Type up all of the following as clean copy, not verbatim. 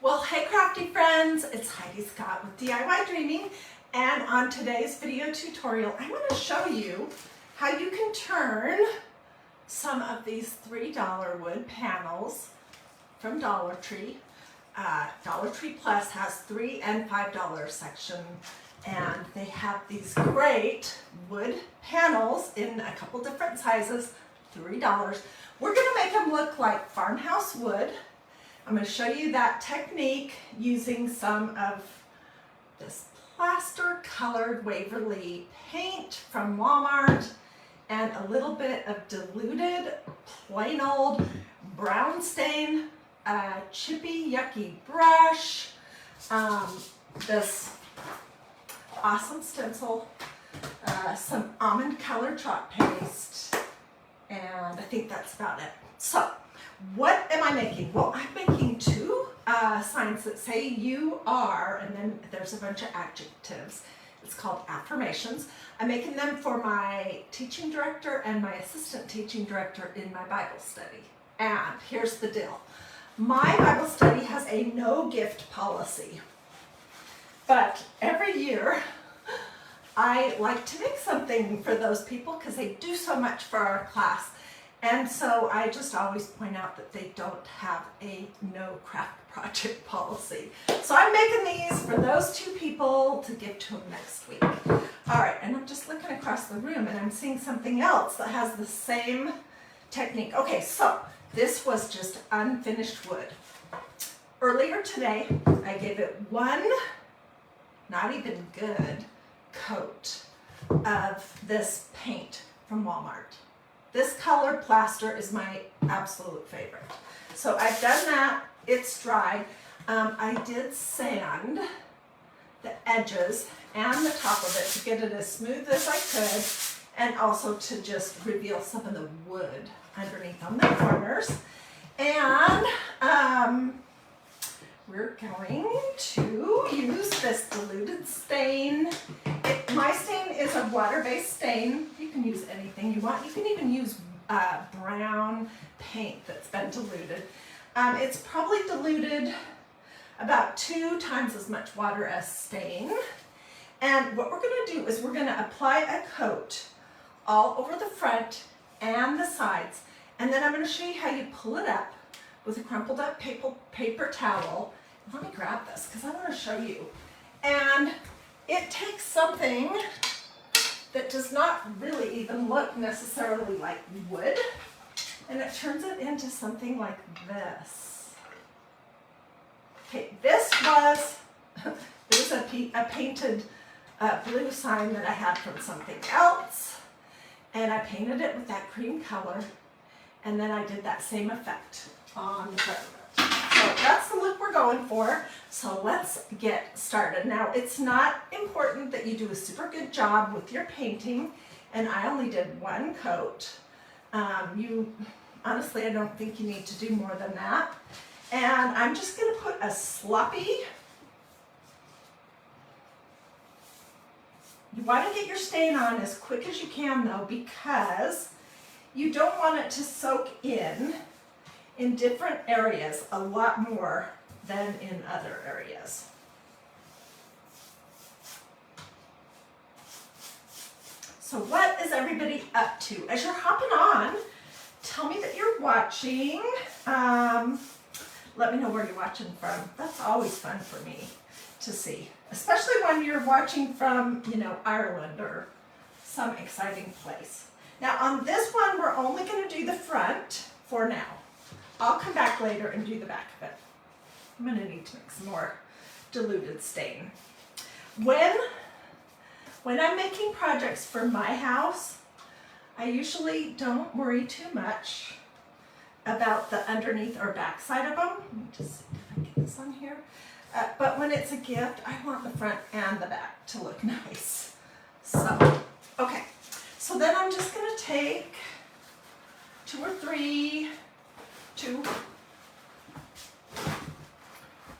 Well, hey crafty friends, it's Hiedi Scott with DiyDreaming, and on today's video tutorial, I'm going to show you how you can turn some of these $3 wood panels from Dollar Tree. Dollar Tree Plus has $3 and $5 section, and they have these great wood panels in a couple different sizes, $3. We're going to make them look like farmhouse wood. I'm going to show you that technique using some of this plaster colored Waverly paint from Walmart and a little bit of diluted plain old brown stain, chippy yucky brush, this awesome stencil, some almond colored chalk paste, and I think that's about it. So what am I making? Well, I'm making two signs that say you are, and then there's a bunch of adjectives. It's called Affirmations. I'm making them for my teaching director and my assistant teaching director in my Bible study. And here's the deal. My Bible study has a no gift policy. But every year, I like to make something for those people because they do so much for our class. And so I just always point out that they don't have a no craft project policy. So I'm making these for those two people to give to them next week. All right, and I'm just looking across the room and I'm seeing something else that has the same technique. Okay, so this was just unfinished wood. Earlier today, I gave it one, not even good, coat of this paint from Walmart. This color plaster is my absolute favorite. So I've done that, it's dry. I did sand the edges and the top of it to get it as smooth as I could, and also to just reveal some of the wood underneath on the corners. And we're going to use this diluted stain. My stain is a water-based stain. You can use anything you want. You can even use brown paint that's been diluted. It's probably diluted about 2 times as much water as stain. And what we're going to do is we're going to apply a coat all over the front and the sides. And then I'm going to show you how you pull it up with a crumpled up paper towel. Let me grab this because I want to show you. And it takes something that does not really even look necessarily like wood, and it turns it into something like this. Okay, this was a painted blue sign that I had from something else, and I painted it with that cream color, and then I did that same effect on the front. So that's the look we're going for. So let's get started. Now, it's not important that you do a super good job with your painting, and I only did one coat. Honestly, I don't think you need to do more than that. And I'm just going to put a sloppy. You want to get your stain on as quick as you can, though, because you don't want it to soak in different areas a lot more than in other areas. So what is everybody up to? As you're hopping on, tell me that you're watching. Let me know where you're watching from. That's always fun for me to see, especially when you're watching from, Ireland or some exciting place. Now on this one, we're only going to do the front for now. I'll come back later and do the back of it. I'm going to need to make some more diluted stain. When I'm making projects for my house, I usually don't worry too much about the underneath or back side of them. Let me just see if I get this on here. But when it's a gift, I want the front and the back to look nice. So, okay. So then I'm just going to take 2 or 3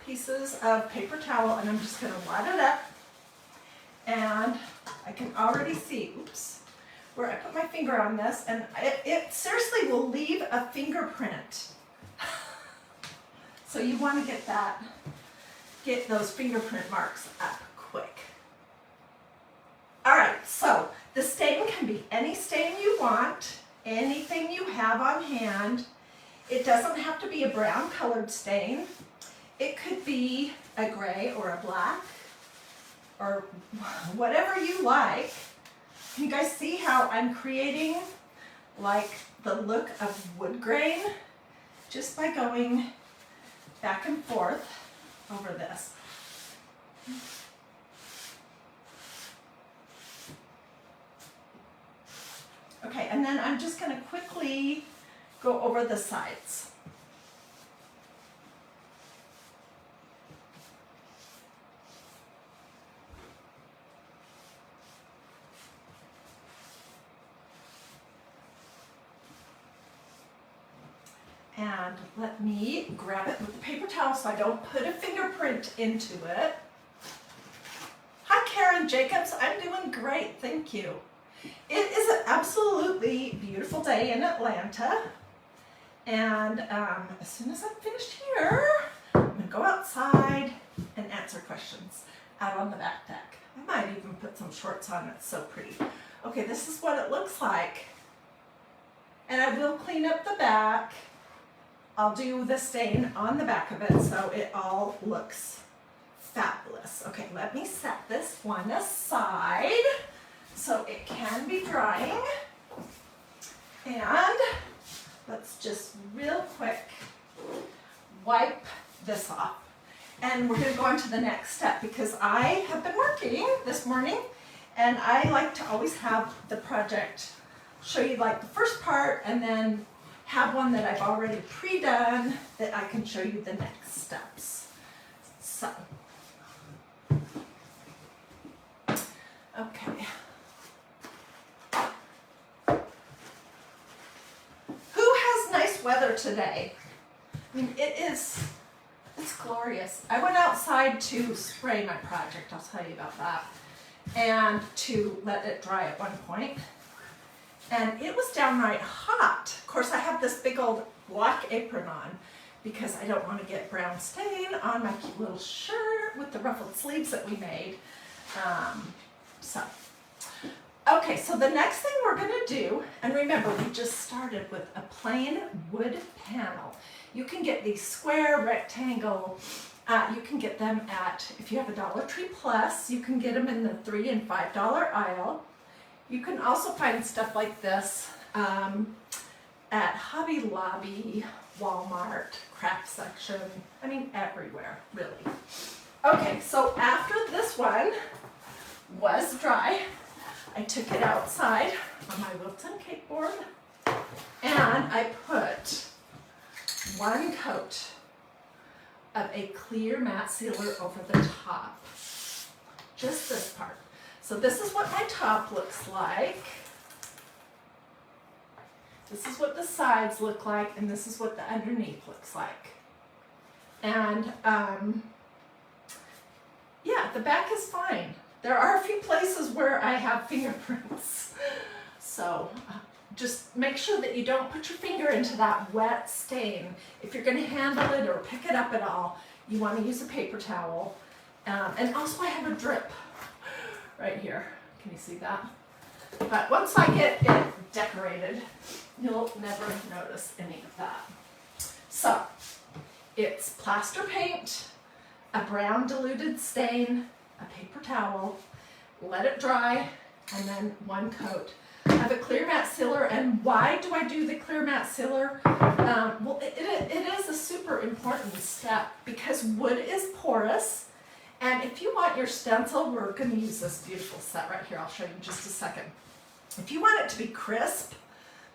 pieces of paper towel, and I'm just going to wad it up, and I can already see, where I put my finger on this, and it seriously will leave a fingerprint. So you want to get those fingerprint marks up quick. All right, so the stain can be any stain you want, anything you have on hand. It doesn't have to be a brown colored stain. It could be a gray or a black or whatever you like. Can you guys see how I'm creating like the look of wood grain just by going back and forth over this? Okay, and then I'm just going to quickly go over the sides. And let me grab it with the paper towel so I don't put a fingerprint into it. Hi Karen Jacobs, I'm doing great, thank you. It is an absolutely beautiful day in Atlanta. And as soon as I'm finished here, I'm gonna go outside and answer questions out on the back deck. I might even put some shorts on, it's so pretty. Okay, this is what it looks like. And I will clean up the back. I'll do the stain on the back of it so it all looks fabulous. Okay, let me set this one aside so it can be drying. And let's just real quick wipe this off. And we're going to go on to the next step because I have been working this morning and I like to always have the project show you like the first part and then have one that I've already pre-done that I can show you the next steps. So, okay. Who has nice weather today? I mean, it's glorious. I went outside to spray my project, I'll tell you about that, and to let it dry at one point. And it was downright hot. Of course, I have this big old black apron on because I don't want to get brown stain on my cute little shirt with the ruffled sleeves that we made. Okay, so the next thing we're going to do, and remember, we just started with a plain wood panel. You can get these square, rectangle, you can get them at, if you have a Dollar Tree Plus, you can get them in the $3 and $5 aisle. You can also find stuff like this at Hobby Lobby, Walmart, craft section, I mean everywhere, really. Okay, so after this one was dry, I took it outside on my Wilton cake board and I put one coat of a clear matte sealer over the top, just this part. So this is what my top looks like. This is what the sides look like, and this is what the underneath looks like. And yeah, the back is fine. There are a few places where I have fingerprints. So just make sure that you don't put your finger into that wet stain. If you're gonna handle it or pick it up at all, you wanna use a paper towel. And also I have a drip right here. Can you see that? But once I get it decorated, you'll never notice any of that. So it's plaster paint, a brown diluted stain, a paper towel, let it dry, and then one coat. I have a clear matte sealer, and why do I do the clear matte sealer? Well, it is a super important step because wood is porous. And if you want your stencil, we're going to use this beautiful set right here. I'll show you in just a second. If you want it to be crisp,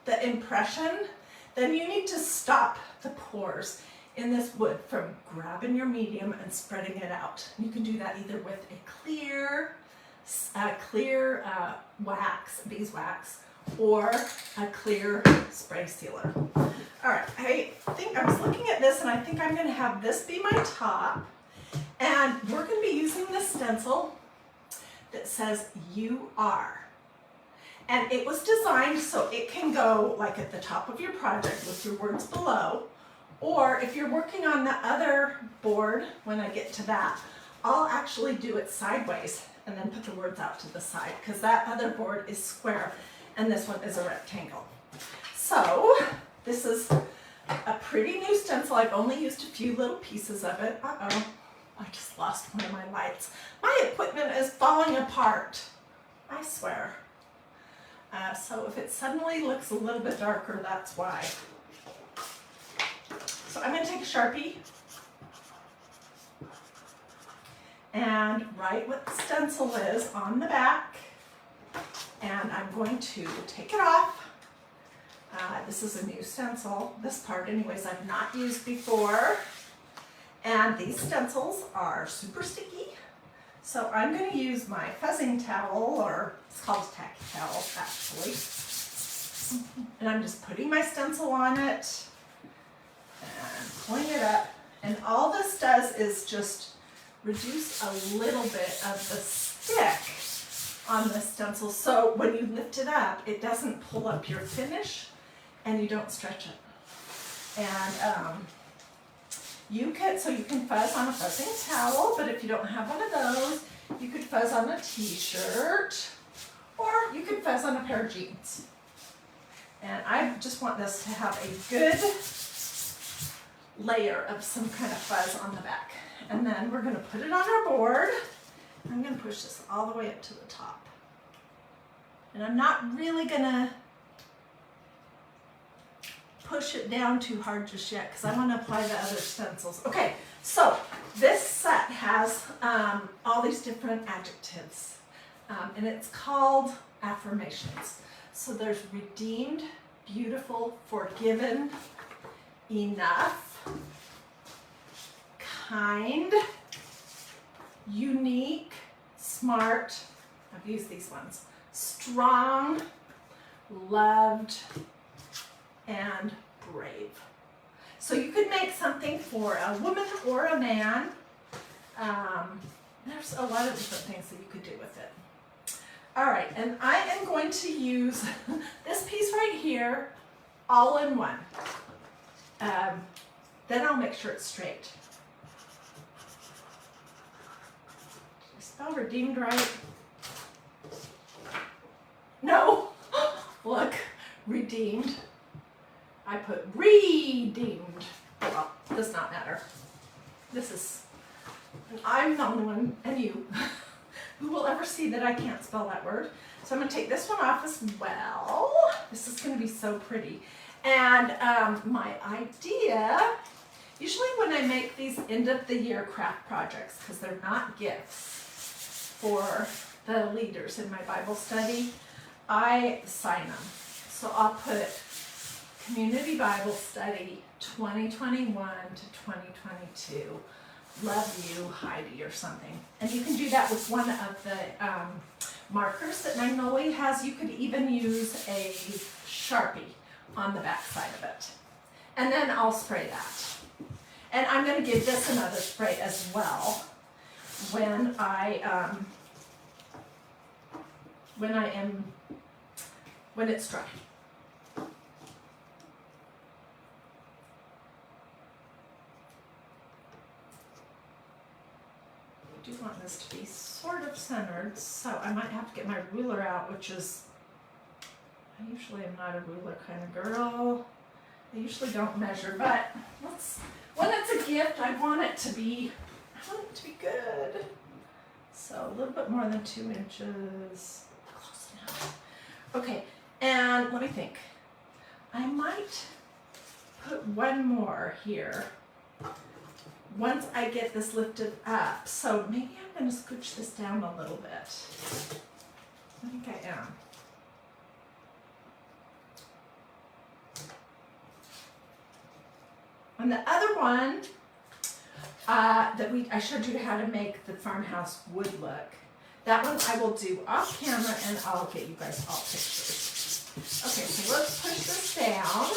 the impression, then you need to stop the pores in this wood from grabbing your medium and spreading it out. You can do that either with a clear wax, beeswax, or a clear spray sealer. All right, I think I was looking at this and I think I'm going to have this be my top. And we're going to be using this stencil that says "You Are." And it was designed so it can go like at the top of your project with your words below, Or if you're working on the other board, when I get to that, I'll actually do it sideways and then put the words out to the side, because that other board is square and this one is a rectangle. So this is a pretty new stencil. I've only used a few little pieces of it. Uh-oh, I just lost one of my lights. My equipment is falling apart, I swear. So if it suddenly looks a little bit darker, that's why. So I'm going to take a Sharpie and write what the stencil is on the back, and I'm going to take it off. This is a new stencil. This part anyways I've not used before, and these stencils are super sticky. So I'm going to use my fuzzing towel, or it's called a tacky towel actually, and I'm just putting my stencil on it and pulling it up, and all this does is just reduce a little bit of the stick on the stencil, so when you lift it up, it doesn't pull up your finish and you don't stretch it. And you can fuzz on a fuzzing towel, but if you don't have one of those, you could fuzz on a t-shirt, or you could fuzz on a pair of jeans. And I just want this to have a good layer of some kind of fuzz on the back. And then we're going to put it on our board. I'm going to push this all the way up to the top. And I'm not really going to push it down too hard just yet, because I want to apply the other stencils. Okay, so this set has all these different adjectives, and it's called Affirmations. So there's redeemed, beautiful, forgiven, enough, kind, unique, smart, I've used these ones, strong, loved, and brave. So you could make something for a woman or a man. There's a lot of different things that you could do with it. All right, and I am going to use this piece right here all in one. Then I'll make sure it's straight. Did I spell redeemed right? No. Look, redeemed. I put redeemed. Well, does not matter. This is, and I'm the only one, and you, who will ever see that I can't spell that word. So I'm going to take this one off as well. This is going to be so pretty. And my idea, usually when I make these end of the year craft projects, because they're not gifts for the leaders in my Bible study, I sign them. So I'll put Community Bible Study 2021 to 2022. Love you, Heidi, or something. And you can do that with one of the markers that Magnolia has. You could even use a Sharpie on the back side of it. And then I'll spray that. And I'm going to give this another spray as well when it's dry. I do want this to be sort of centered, so I might have to get my ruler out, which is, I usually am not a ruler kind of girl. I usually don't measure, but when it's a gift, I want it to be good. So a little bit more than 2 inches, close enough. Okay, and let me think. I might put one more here once I get this lifted up. So maybe I'm going to scooch this down a little bit. I think I am. And the other one I showed you how to make the farmhouse wood look. That one I will do off camera, and I'll get you guys all pictures. Okay, so let's push this down.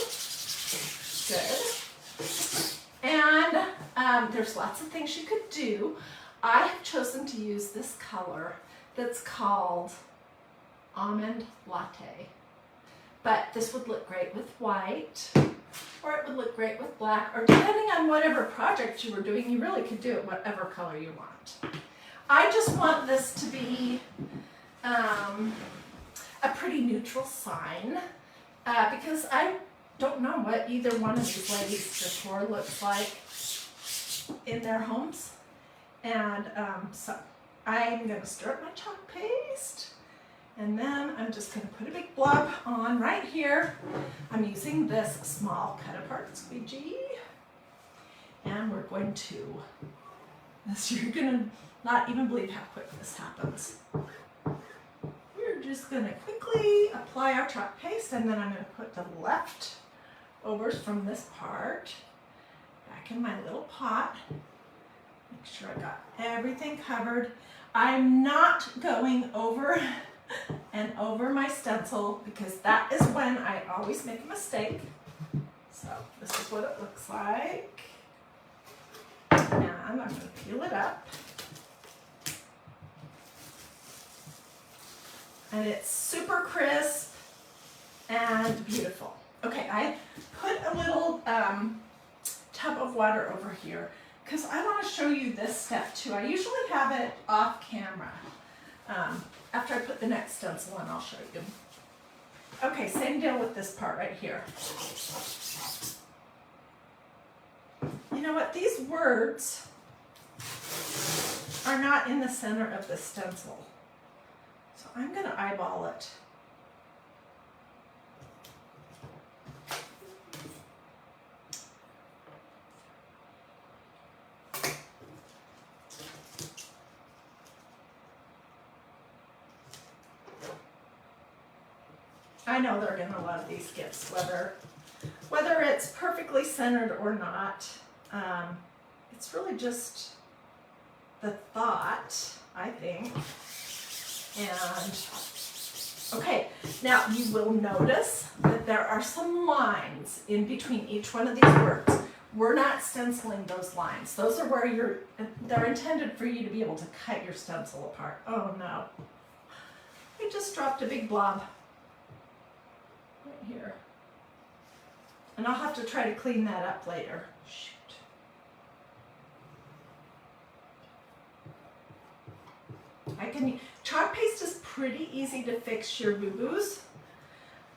Good. And there's lots of things you could do. I have chosen to use this color that's called Almond Latte. But this would look great with white. or it would look great with black, or depending on whatever project you were doing, you really could do it whatever color you want. I just want this to be a pretty neutral sign because I don't know what either one of these ladies decor looks like in their homes. And so I'm going to stir up my chalk paste, and then I'm just going to put a big blob on right here. I'm using this small cut apart squeegee, and we're going to, you're going to not even believe how quick this happens. We're just going to quickly apply our chalk paste, and then I'm going to put the leftovers from this part back in my little pot. Make sure I got everything covered. I'm not going over and over my stencil because that is when I always make a mistake. So this is what it looks like. And I'm going to peel it up. And it's super crisp and beautiful. Okay, I put a little tub of water over here because I want to show you this step too. I usually have it off camera. After I put the next stencil in, I'll show you. Okay, same deal with this part right here. You know what? These words are not in the center of the stencil. So I'm going to eyeball it. I know they're going to love these gifts, whether it's perfectly centered or not. It's really just the thought, I think. And okay, now you will notice that there are some lines in between each one of these words. We're not stenciling those lines. Those are where they're intended for you to be able to cut your stencil apart. Oh no, I just dropped a big blob right here. And I'll have to try to clean that up later. Shoot. Chalk paste is pretty easy to fix your boo-boos.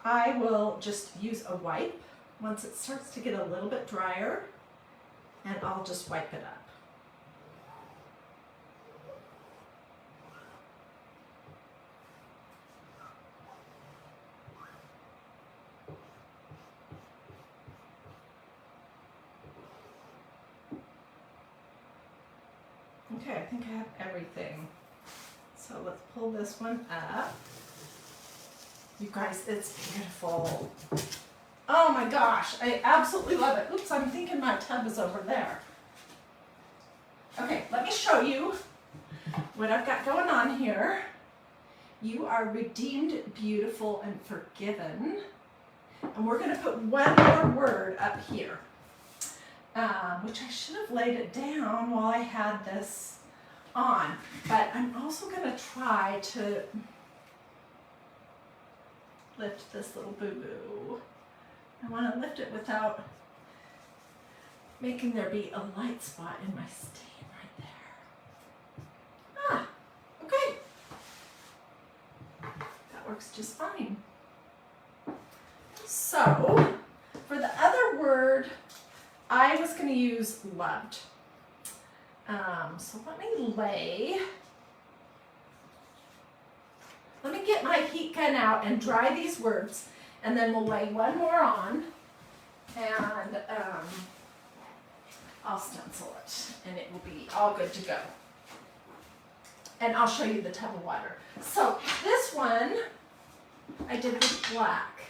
I will just use a wipe once it starts to get a little bit drier, and I'll just wipe it up. Okay, I think I have everything. So let's pull this one up. You guys, it's beautiful. Oh my gosh, I absolutely love it. Oops, I'm thinking my tub is over there. Okay, let me show you what I've got going on here. You are redeemed, beautiful, and forgiven. And we're going to put one more word up here, which I should have laid it down while I had this on. But I'm also going to try to lift this little boo-boo. I want to lift it without making there be a light spot in my stain right there. Ah, okay. That works just fine. So, for the other word, I was going to use loved. So let me get my heat gun out and dry these words, and then we'll lay one more on, and I'll stencil it, and it will be all good to go. And I'll show you the tub of water. So this one I did with black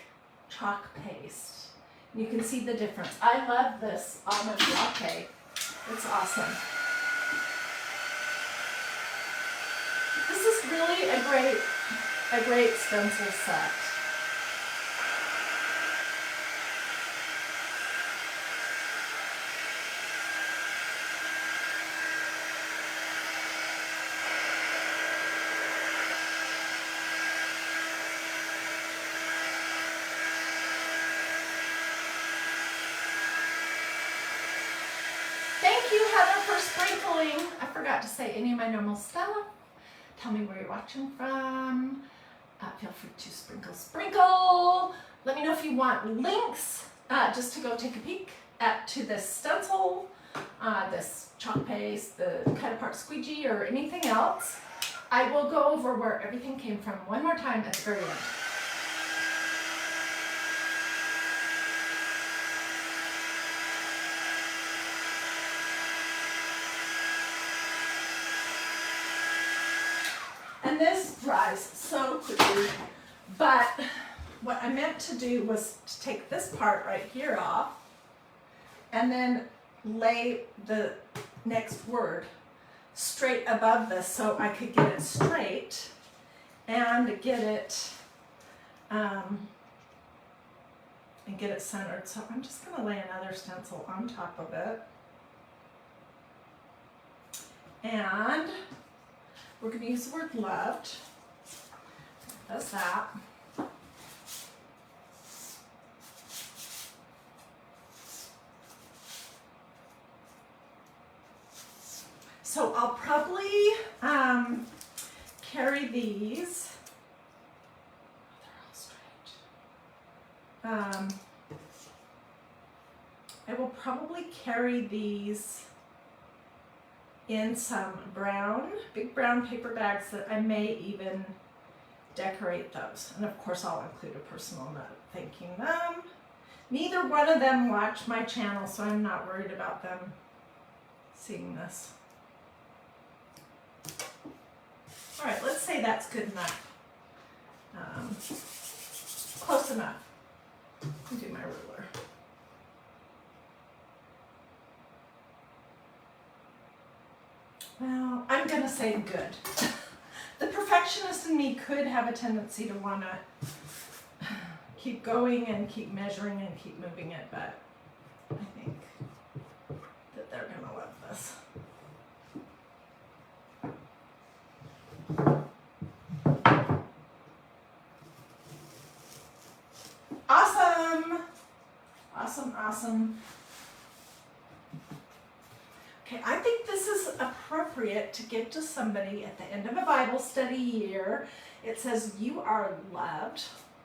chalk paste. You can see the difference. I love this almond latte. It's awesome. This is really a great stencil set. you, Heather, for sprinkling. I forgot to say any of my normal stuff. Tell me where you're watching from. Feel free to sprinkle. Let me know if you want links just to go take a peek to this stencil, this chalk paste, the cut apart squeegee, or anything else. I will go over where everything came from one more time at the very end. And this dries so quickly, but what I meant to do was to take this part right here off and then lay the next word straight above this so I could get it straight and get it centered. So I'm just going to lay another stencil on top of it. And we're going to use the word loved. That's that. So I'll probably carry these. They're all straight. I will probably carry these in some big brown paper bags that I may even decorate those. And of course I'll include a personal note thanking them. Neither one of them watch my channel, so I'm not worried about them seeing this. All right, let's say that's good enough. Close enough. I'll do my ruler. Well, I'm going to say good. The perfectionist in me could have a tendency to want to keep going and keep measuring and keep moving it, but I think that they're going to love this. Awesome! Awesome, awesome. Okay, I think this is appropriate to give to somebody at the end of a Bible study year. It says, you are loved,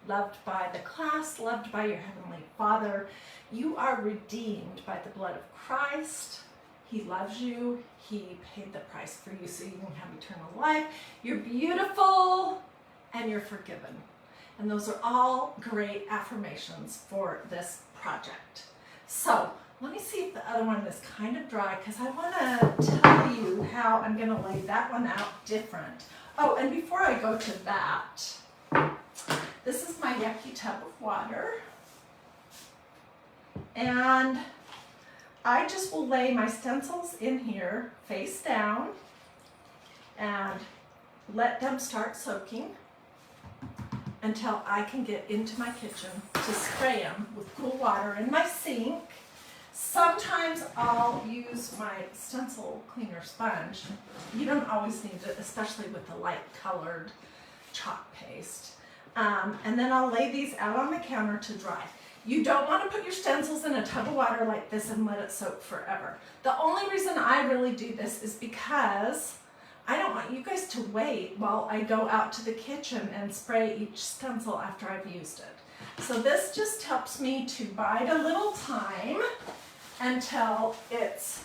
loved by the class, loved by your Heavenly Father. You are redeemed by the blood of Christ. He loves you. He paid the price for you so you can have eternal life. You're beautiful and you're forgiven. And those are all great affirmations for this project. So let me see if the other one is kind of dry, because I want to tell you how I'm going to lay that one out different. Oh, and before I go to that, this is my yucky tub of water. And I just will lay my stencils in here face down and let them start soaking until I can get into my kitchen to spray them with cool water in my sink. Sometimes I'll use my stencil cleaner sponge. You don't always need it, especially with the light colored chalk paste. And then I'll lay these out on the counter to dry. You don't want to put your stencils in a tub of water like this and let it soak forever. The only reason I really do this is because I don't want you guys to wait while I go out to the kitchen and spray each stencil after I've used it. So this just helps me to bide a little time until it's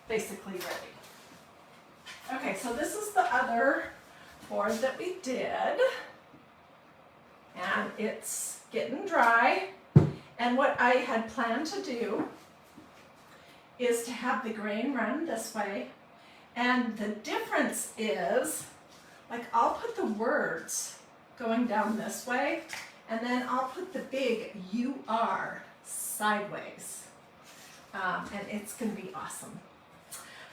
basically ready. Okay, so this is the other board that we did, and it's getting dry. And what I had planned to do is to have the grain run this way, and the difference is, like, I'll put the words going down this way, and then I'll put the big "you are" sideways. And it's going to be awesome.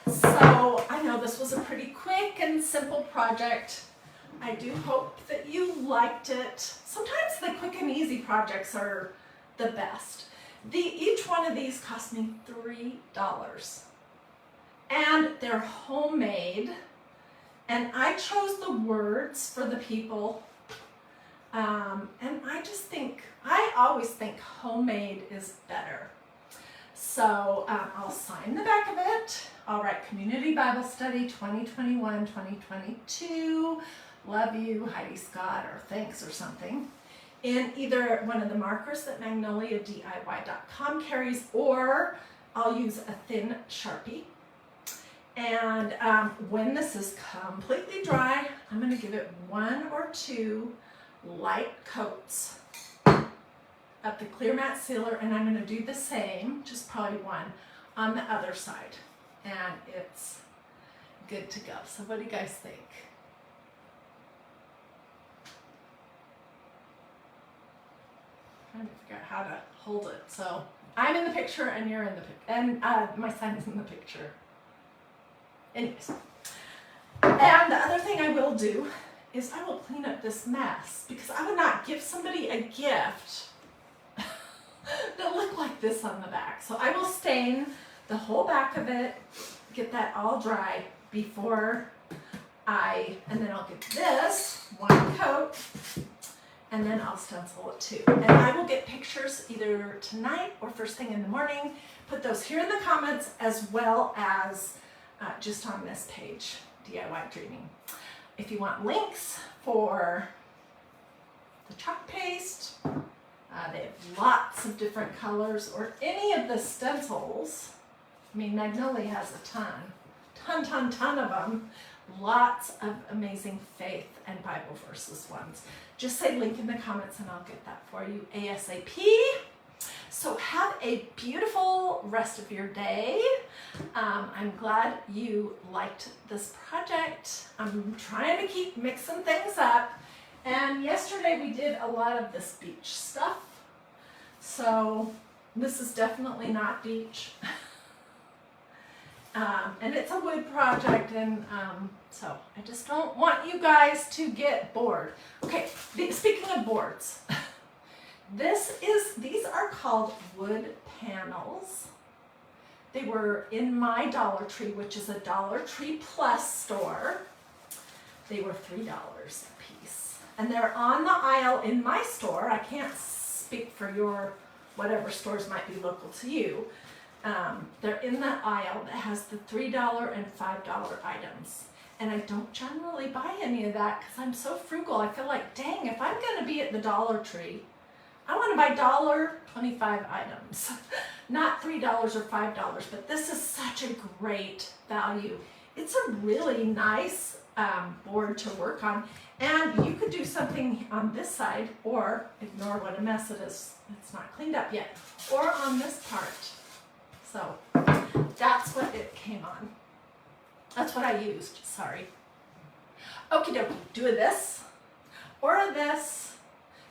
So I know this was a pretty quick and simple project. I do hope that you liked it. Sometimes the quick and easy projects are the best. Each one of these cost me $3. And they're homemade. And I chose the words for the people. And I always think homemade is better. So I'll sign the back of it. I'll write Community Bible Study 2021-2022. Love you, Hiedi Scott, or thanks or something. In either one of the markers that MagnoliaDIY.com carries, or I'll use a thin Sharpie. And when this is completely dry, I'm going to give it 1 or 2 light coats of the clear matte sealer, and I'm going to do the same, just probably 1, on the other side. And it's good to go. So what do you guys think? Trying to figure out how to hold it. So I'm in the picture and you're in the picture, and my son is in the picture. Anyways, and the other thing I will do is I will clean up this mess, because I would not give somebody a gift that looked like this on the back. So I will stain the whole back of it, get that all dry before and then I'll give this 1 coat, and then I'll stencil it too. And I will get pictures either tonight or first thing in the morning. Put those here in the comments, as well as just on this page, DIY Dreaming. If you want links for the chalk paste, they have lots of different colors, or any of the stencils. I mean, Magnolia has a ton of them. Lots of amazing faith and Bible verses ones. Just say link in the comments and I'll get that for you ASAP. So have a beautiful rest of your day. I'm glad you liked this project. I'm trying to keep mixing things up. And yesterday we did a lot of this beach stuff. So this is definitely not beach. And it's a wood project, and so I just don't want you guys to get bored. Okay, speaking of boards, these are called wood panels. They were in my Dollar Tree, which is a Dollar Tree Plus store. They were $3 a piece. And they're on the aisle in my store. I can't speak for your whatever stores might be local to you. They're in the aisle that has the $3 and $5 items. And I don't generally buy any of that because I'm so frugal. I feel like, dang, if I'm going to be at the Dollar Tree, I want to buy $1.25 items, not $3 or $5. But this is such a great value. It's a really nice board to work on. And you could do something on this side, or ignore what a mess it is. It's not cleaned up yet. Or on this part. So that's what it came on. That's what I used, sorry. Okie dokie, do a this or a this.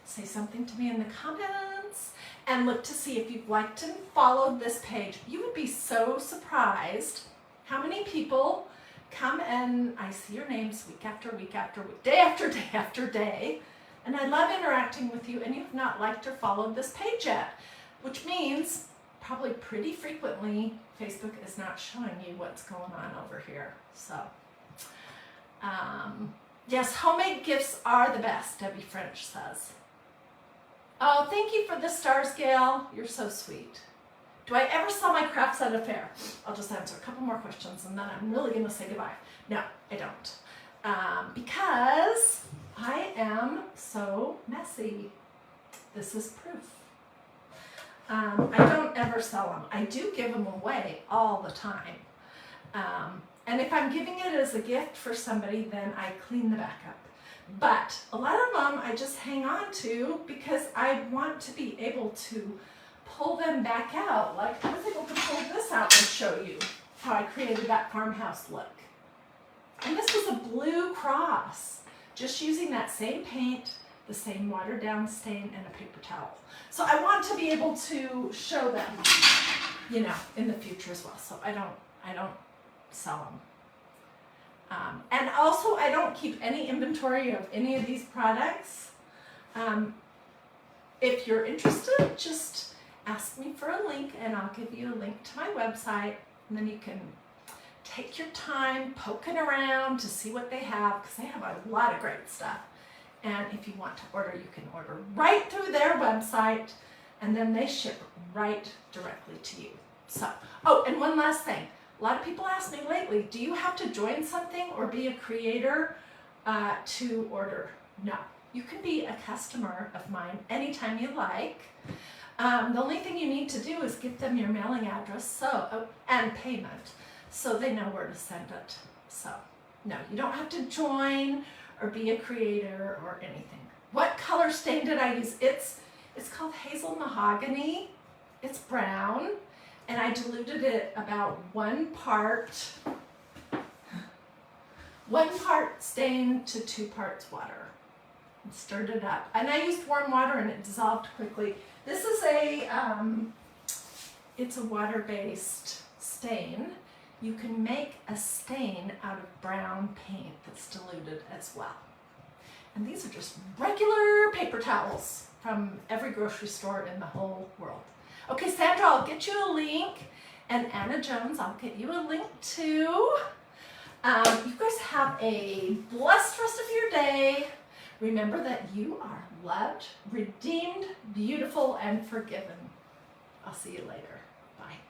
Say something to me in the comments, and look to see if you've liked and followed this page. You would be so surprised how many people come and I see your names week after week after week, day after day after day. And I love interacting with you, and you've not liked or followed this page yet, which means probably pretty frequently Facebook is not showing you what's going on over here. So, yes, homemade gifts are the best, Debbie French says. Oh, thank you for the stars, Gail. You're so sweet. Do I ever sell my crafts at a fair? I'll just answer a couple more questions and then I'm really going to say goodbye. No, I don't. Because I am so messy. This is proof. I don't ever sell them. I do give them away all the time. And if I'm giving it as a gift for somebody, then I clean the back up. But a lot of them I just hang on to because I want to be able to pull them back out. Like I was able to pull this out and show you how I created that farmhouse look. And this was a blue cross, just using that same paint, the same watered down stain, and a paper towel. So I want to be able to show them, you know, in the future as well. So I don't sell them. And also I don't keep any inventory of any of these products. If you're interested, just ask me for a link and I'll give you a link to my website, and then you can take your time poking around to see what they have, because they have a lot of great stuff. And if you want to order, you can order right through their website, and then they ship right directly to you. So, oh, and one last thing. A lot of people ask me lately, do you have to join something or be a creator to order? No. You can be a customer of mine anytime you like. The only thing you need to do is give them your mailing address and payment so they know where to send it. So, no, you don't have to join or be a creator or anything. What color stain did I use? It's called Hazel Mahogany. It's brown, and I diluted it about 1 part stain to 2 parts water. And stirred it up, and I used warm water and it dissolved quickly. This is it's a water-based stain. You can make a stain out of brown paint that's diluted as well. And these are just regular paper towels from every grocery store in the whole world. Okay, Sandra, I'll get you a link, and Anna Jones, I'll get you a link too. You guys have a blessed rest of your day. Remember that you are loved, redeemed, beautiful, and forgiven. I'll see you later. Bye.